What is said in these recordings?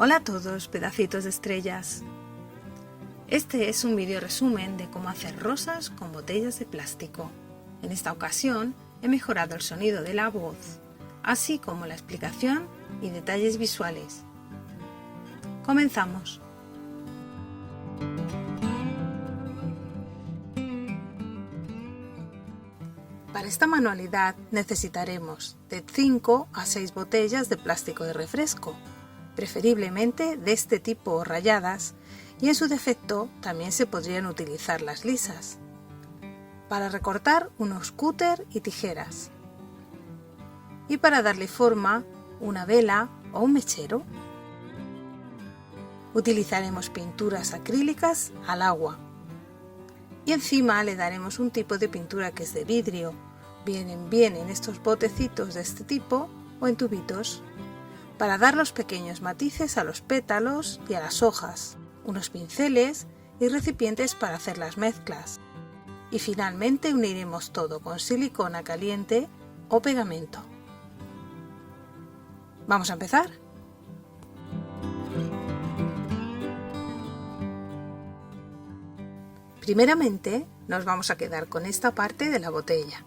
Hola a todos, pedacitos de estrellas. Este es un vídeo resumen de cómo hacer rosas con botellas de plástico. En esta ocasión he mejorado el sonido de la voz, así como la explicación y detalles visuales. Comenzamos. Para esta manualidad necesitaremos de 5 a 6 botellas de plástico de refresco, preferiblemente de este tipo rayadas, y en su defecto también se podrían utilizar las lisas. Para recortar, unos cúter y tijeras. Y para darle forma, una vela o un mechero. Utilizaremos pinturas acrílicas al agua. Y encima le daremos un tipo de pintura que es de vidrio. Vienen bien en estos botecitos de este tipo o en tubitos, para dar los pequeños matices a los pétalos y a las hojas, unos pinceles y recipientes para hacer las mezclas. Y finalmente uniremos todo con silicona caliente o pegamento. ¿Vamos a empezar? Primeramente nos vamos a quedar con esta parte de la botella.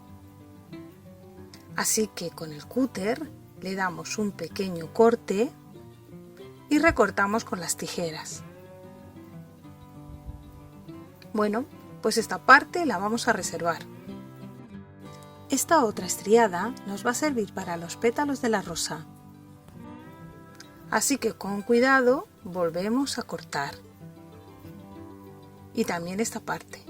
Así que con el cúter le damos un pequeño corte y recortamos con las tijeras. Bueno, pues esta parte la vamos a reservar. Esta otra estriada nos va a servir para los pétalos de la rosa. Así que con cuidado volvemos a cortar. Y también esta parte.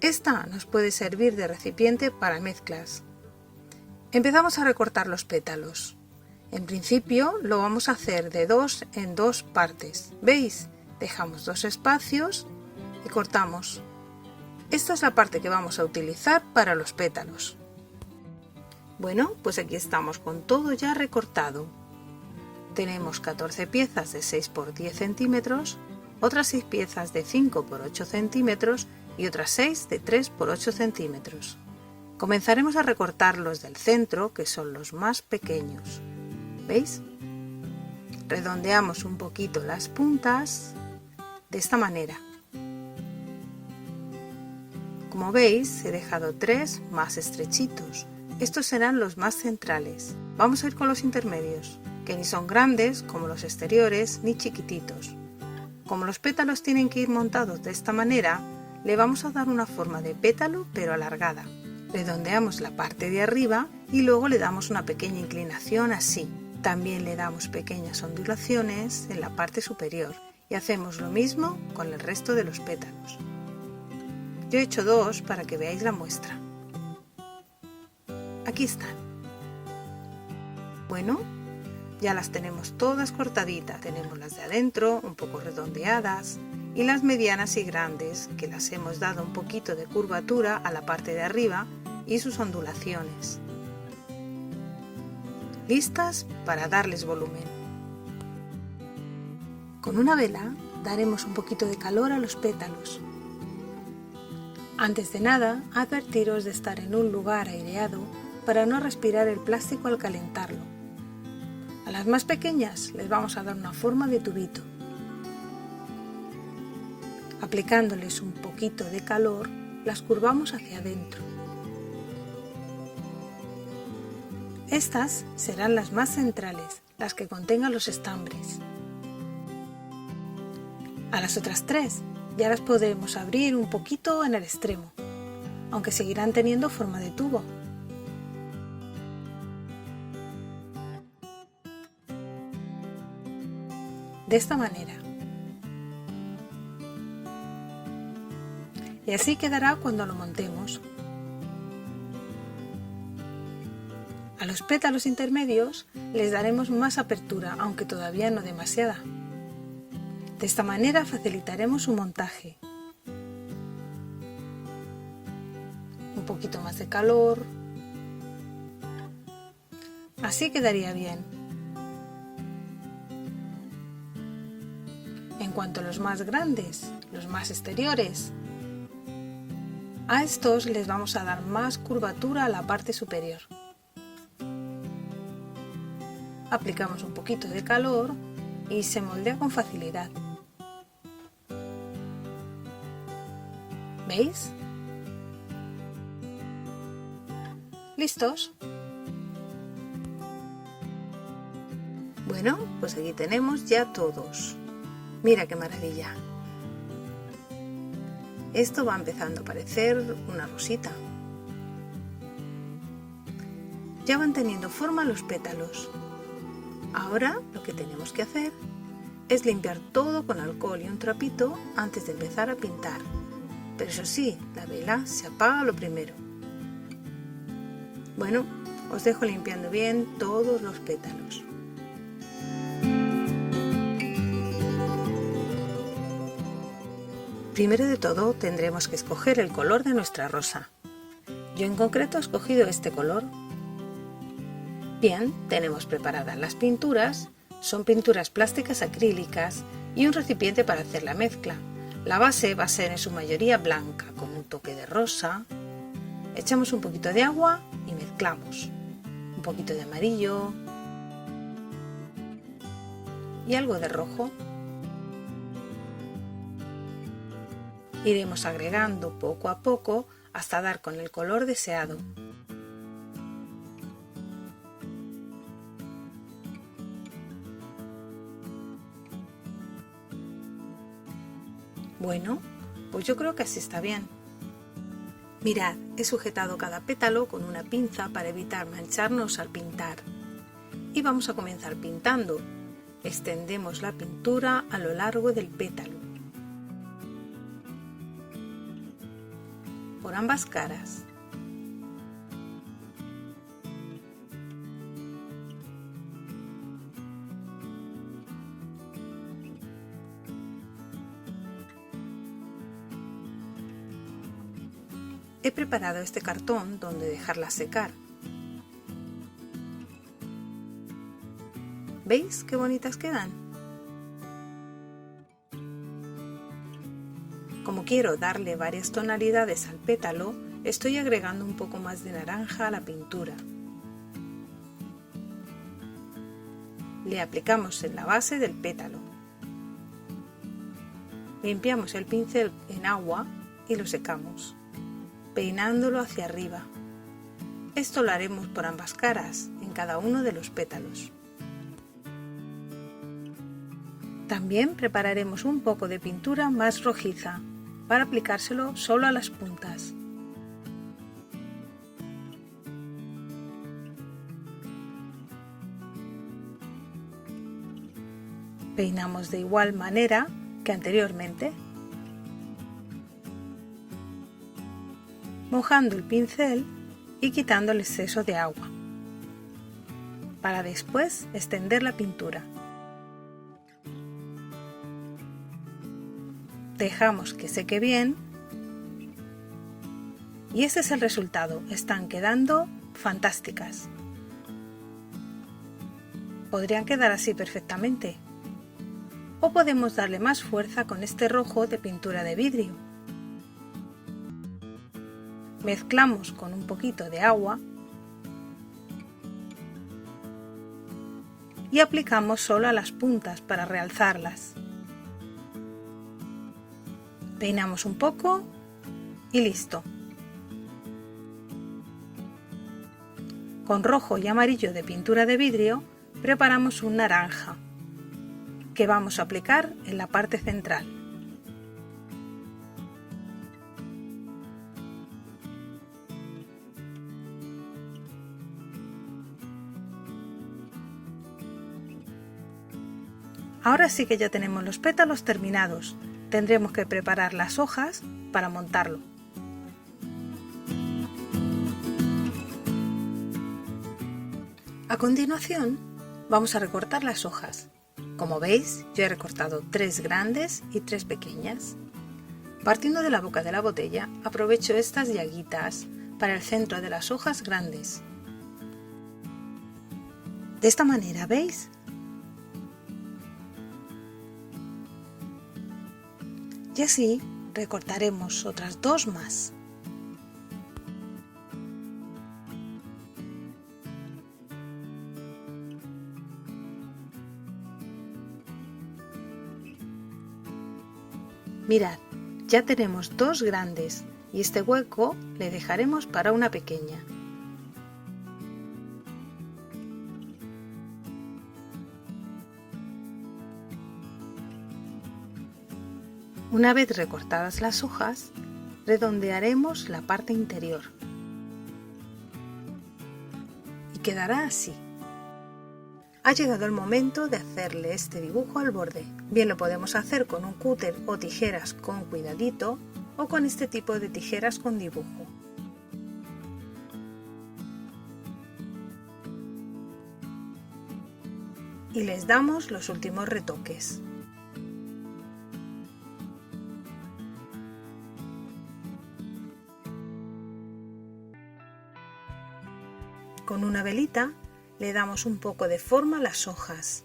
Esta nos puede servir de recipiente para mezclas. Empezamos a recortar los pétalos. En principio lo vamos a hacer de 2 en 2 partes. ¿Veis? Dejamos 2 espacios y cortamos. Esta es la parte que vamos a utilizar para los pétalos. Bueno, pues aquí estamos con todo ya recortado. Tenemos 14 piezas de 6 por 10 centímetros, otras 6 piezas de 5 por 8 centímetros y otras 6 de 3 por 8 centímetros. Comenzaremos a recortar los del centro, que son los más pequeños. ¿Veis? Redondeamos un poquito las puntas de esta manera. Como veis, he dejado 3 más estrechitos. Estos serán los más centrales. Vamos a ir con los intermedios, que ni son grandes como los exteriores ni chiquititos. Como los pétalos tienen que ir montados de esta manera, le vamos a dar una forma de pétalo pero alargada. Redondeamos la parte de arriba y luego le damos una pequeña inclinación así. También le damos pequeñas ondulaciones en la parte superior y hacemos lo mismo con el resto de los pétalos. Yo he hecho 2 para que veáis la muestra. Aquí están. Bueno, ya las tenemos todas cortaditas. Tenemos las de adentro un poco redondeadas y las medianas y grandes, que las hemos dado un poquito de curvatura a la parte de arriba y sus ondulaciones. Listas para darles volumen. Con una vela daremos un poquito de calor a los pétalos. Antes de nada, advertiros de estar en un lugar aireado para no respirar el plástico al calentarlo. A las más pequeñas les vamos a dar una forma de tubito. Aplicándoles un poquito de calor, las curvamos hacia adentro. Estas serán las más centrales, las que contengan los estambres. A las otras 3 ya las podremos abrir un poquito en el extremo, aunque seguirán teniendo forma de tubo. De esta manera. Y así quedará cuando lo montemos. A los pétalos intermedios les daremos más apertura, aunque todavía no demasiada. De esta manera facilitaremos su montaje. Un poquito más de calor. Así quedaría bien. En cuanto a los más grandes, los más exteriores, a estos les vamos a dar más curvatura a la parte superior. aplicamos un poquito de calor y se moldea con facilidad. ¿Veis? ¿Listos? Bueno, pues aquí tenemos ya todos. Mira qué maravilla. Esto va empezando a parecer una rosita. Ya van teniendo forma los pétalos. Ahora lo que tenemos que hacer es limpiar todo con alcohol y un trapito antes de empezar a pintar. Pero eso sí, la vela se apaga lo primero. Bueno, os dejo limpiando bien todos los pétalos. Primero de todo tendremos que escoger el color de nuestra rosa. Yo en concreto he escogido este color. Bien, tenemos preparadas las pinturas. Son pinturas plásticas acrílicas y un recipiente para hacer la mezcla. La base va a ser en su mayoría blanca, con un toque de rosa. Echamos un poquito de agua y mezclamos. Un poquito de amarillo y algo de rojo. Iremos agregando poco a poco hasta dar con el color deseado. Bueno, pues yo creo que así está bien. Mirad, he sujetado cada pétalo con una pinza para evitar mancharnos al pintar. Y vamos a comenzar pintando. Extendemos la pintura a lo largo del pétalo, por ambas caras. He preparado este cartón donde dejarla secar. ¿Veis qué bonitas quedan? Como quiero darle varias tonalidades al pétalo, estoy agregando un poco más de naranja a la pintura. Le aplicamos en la base del pétalo. Limpiamos el pincel en agua y lo secamos, peinándolo hacia arriba. Esto lo haremos por ambas caras, en cada uno de los pétalos. También prepararemos un poco de pintura más rojiza, para aplicárselo solo a las puntas. Peinamos de igual manera que anteriormente, mojando el pincel y quitando el exceso de agua, para después extender la pintura. Dejamos que seque bien y ese es el resultado. Están quedando fantásticas. Podrían quedar así perfectamente. O podemos darle más fuerza con este rojo de pintura de vidrio. Mezclamos con un poquito de agua y aplicamos solo a las puntas para realzarlas. Peinamos un poco y listo. Con rojo y amarillo de pintura de vidrio preparamos un naranja que vamos a aplicar en la parte central. Ahora sí que ya tenemos los pétalos terminados. Tendremos que preparar las hojas para montarlo. A continuación, vamos a recortar las hojas. Como veis, yo he recortado 3 grandes y 3 pequeñas. Partiendo de la boca de la botella, aprovecho estas llaguitas para el centro de las hojas grandes. De esta manera, ¿veis? Y así recortaremos otras 2 más. Mirad, ya tenemos dos grandes y este hueco le dejaremos para una pequeña. Una vez recortadas las hojas, redondearemos la parte interior y quedará así. Ha llegado el momento de hacerle este dibujo al borde. Bien lo podemos hacer con un cúter o tijeras con cuidadito o con este tipo de tijeras con dibujo. Y les damos los últimos retoques. Con una velita le damos un poco de forma a las hojas.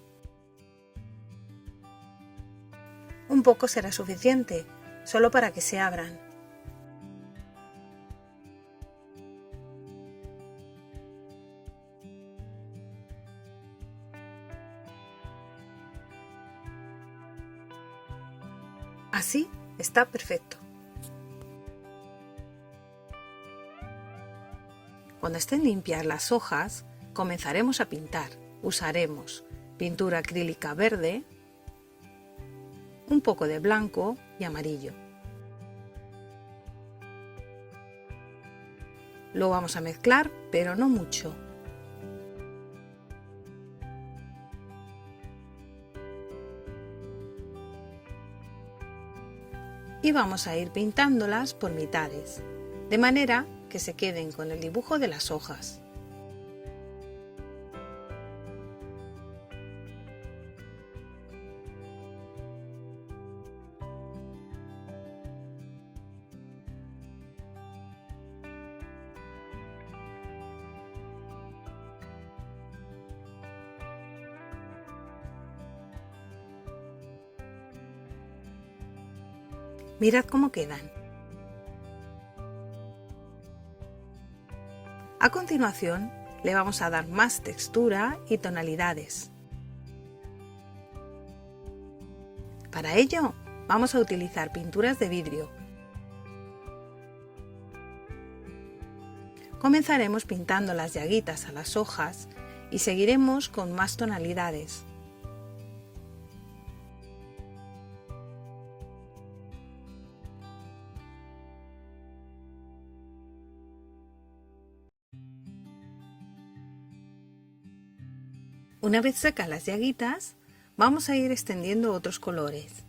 Un poco será suficiente, solo para que se abran. Así está perfecto. Cuando estén limpias las hojas, comenzaremos a pintar. Usaremos pintura acrílica verde, un poco de blanco y amarillo. Lo vamos a mezclar, pero no mucho. Y vamos a ir pintándolas por mitades, de manera que se queden con el dibujo de las hojas. Mirad cómo quedan. A continuación, le vamos a dar más textura y tonalidades. Para ello, vamos a utilizar pinturas de vidrio. Comenzaremos pintando las llaguitas a las hojas y seguiremos con más tonalidades. Una vez secas las llaguitas, vamos a ir extendiendo otros colores.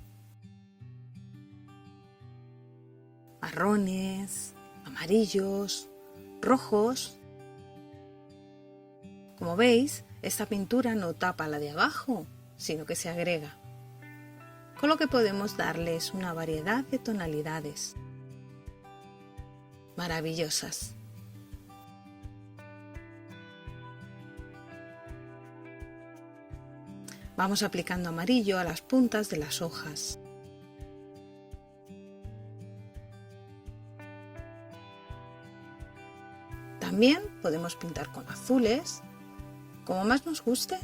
Marrones, amarillos, rojos. Como veis, esta pintura no tapa la de abajo, sino que se agrega, con lo que podemos darles una variedad de tonalidades maravillosas. Vamos aplicando amarillo a las puntas de las hojas. También podemos pintar con azules, como más nos guste.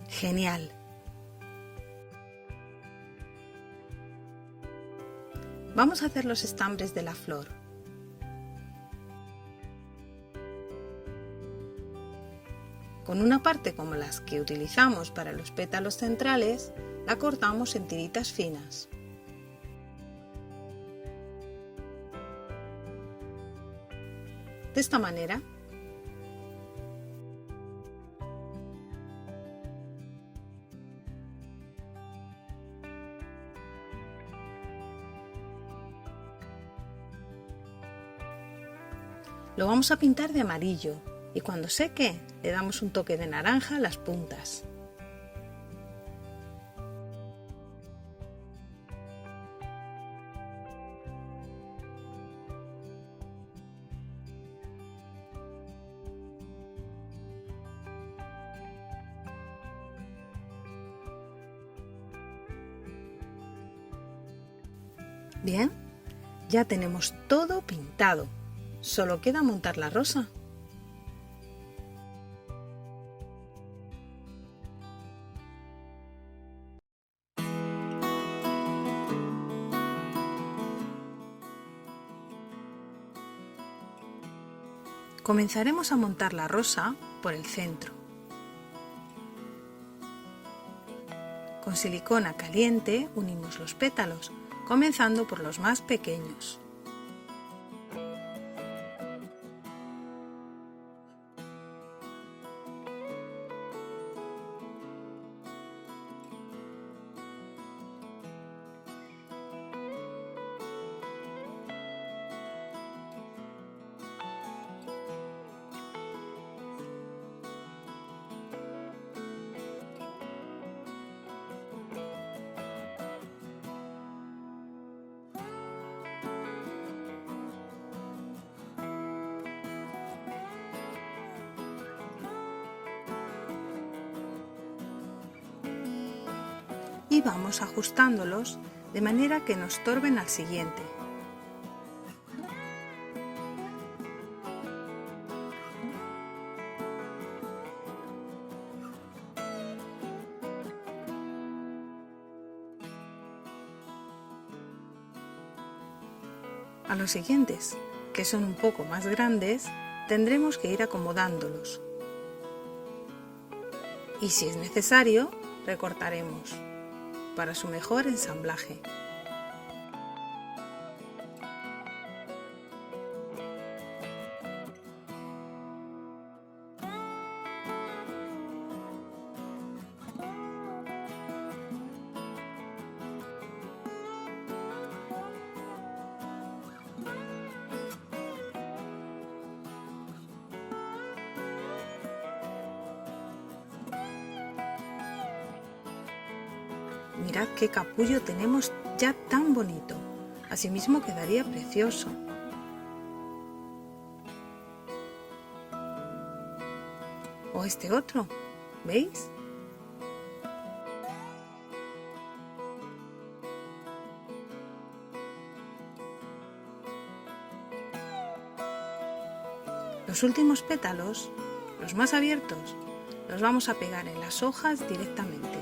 Genial. Vamos a hacer los estambres de la flor. Con una parte como las que utilizamos para los pétalos centrales, la cortamos en tiritas finas. De esta manera. Lo vamos a pintar de amarillo y cuando seque le damos un toque de naranja a las puntas. Bien, Ya tenemos todo pintado. Solo queda montar la rosa. Comenzaremos a montar la rosa por el centro. Con silicona caliente unimos los pétalos, comenzando por los más pequeños. Y vamos ajustándolos de manera que no estorben al siguiente. A los siguientes, que son un poco más grandes, tendremos que ir acomodándolos. Y si es necesario, recortaremos para su mejor ensamblaje. Mirad qué capullo tenemos ya tan bonito. Asimismo quedaría precioso. O este otro, ¿veis? Los últimos pétalos, los más abiertos, los vamos a pegar en las hojas directamente.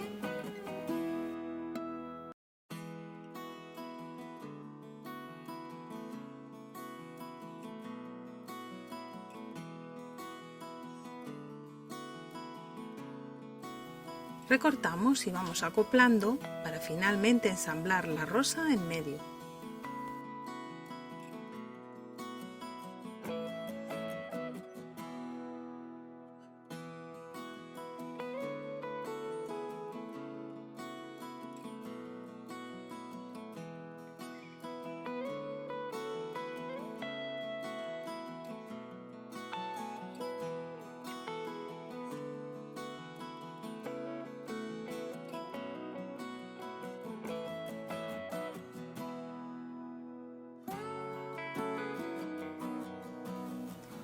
Recortamos y vamos acoplando para finalmente ensamblar la rosa en medio.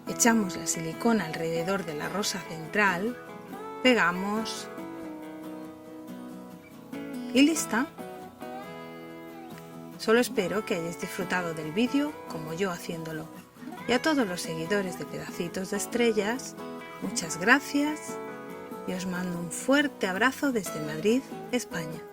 Echamos la silicona alrededor de la rosa central, pegamos y lista. Solo espero que hayáis disfrutado del vídeo como yo haciéndolo. Y a todos los seguidores de Pedacitos de Estrellas, muchas gracias y os mando un fuerte abrazo desde Madrid, España.